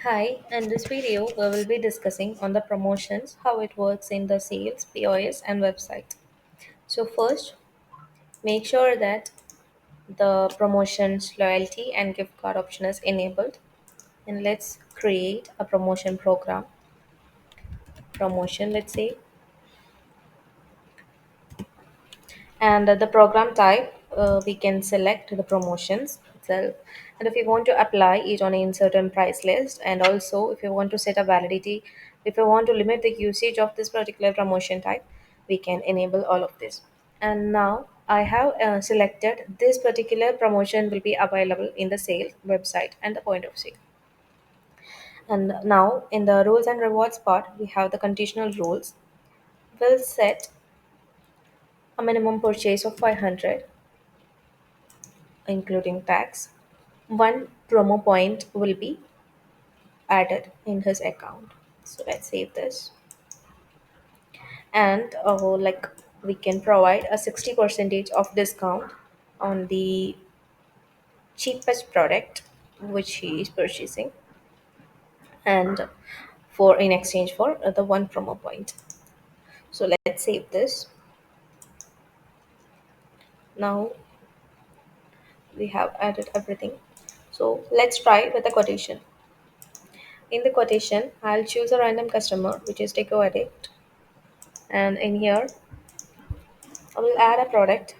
Hi, in this video we will be discussing on the promotions, how it works in the sales, POS and website. So first, make sure that the promotions, loyalty and gift card option is enabled. And let's create a promotion program. Promotion, let's say, and the program type we can select the promotions itself, and if you want to apply it on a certain price list, and also if you want to set a validity, if you want to limit the usage of this particular promotion type, we can enable all of this. And now I have selected this particular promotion will be available in the sales website and the point of sale. And now in the rules and rewards part, we have the conditional rules. Will set a minimum purchase of 500 including tax. One promo point will be added in his account. So let's save this. And like we can provide a 60 percentage of discount on the cheapest product which he is purchasing, and for in exchange for the one promo point. So let's save this. Now we have added everything. So let's try with the quotation. In the quotation, I'll choose a random customer, which is Deco Addict, and in here I will add a product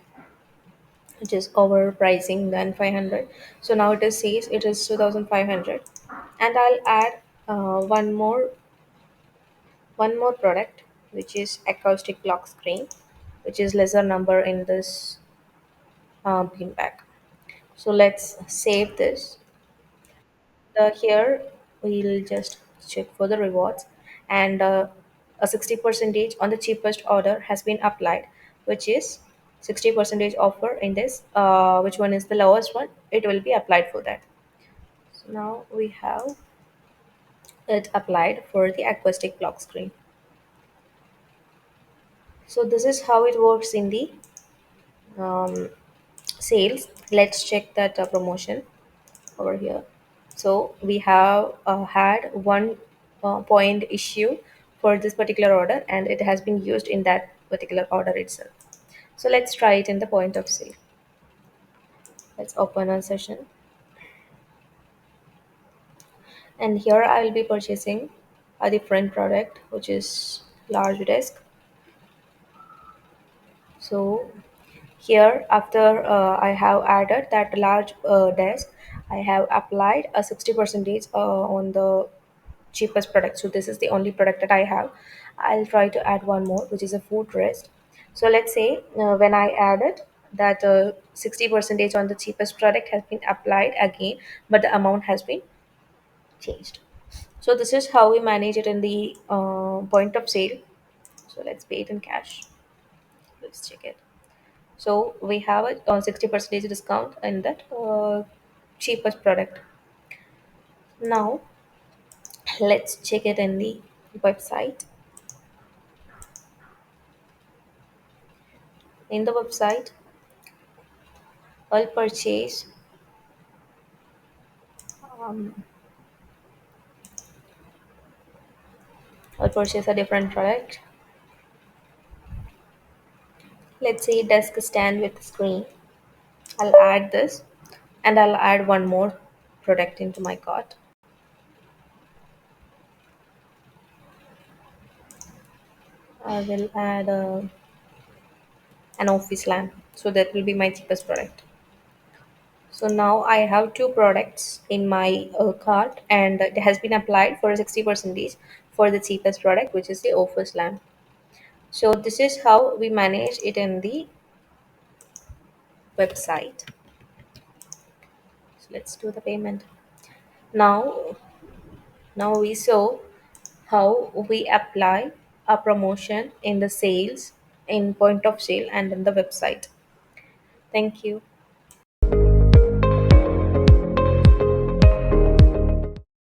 which is overpricing than 500. So now it is says it is 2500, and I'll add one more product which is acoustic block screen, which is lesser number in this beanbag. So let's save this. Here we'll just check for the rewards, and a 60 percentage on the cheapest order has been applied, which is 60 percentage offer in this. Which one is the lowest one? It will be applied for that. So now we have it applied for the acoustic block screen. So this is how it works in the um, sales. Let's check that promotion over here. So we have had one point issue for this particular order, and it has been used in that particular order itself. So let's try it in the point of sale. Let's open a session, and here I will be purchasing a different product which is large desk. So here, after I have added that large desk, I have applied a 60 percentage on the cheapest product. So this is the only product that I have. I'll try to add one more, which is a food rest. So let's say when I added that 60 percentage on the cheapest product has been applied again, but the amount has been changed. So this is how we manage it in the point of sale. So let's pay it in cash. Let's check it. So we have a 60 percentage discount in that cheapest product. Now let's check it in the website. In the website, I'll purchase um, I'll purchase a different product. Let's say desk stand with screen. I'll add this, and I'll add one more product into my cart. I will add an office lamp. So that will be my cheapest product. So now I have two products in my cart, and it has been applied for 60 percentage for the cheapest product, which is the office lamp. So this is how we manage it in the website. So let's do the payment. Now, now we saw how we apply a promotion in the sales, in point of sale, and in the website. Thank you.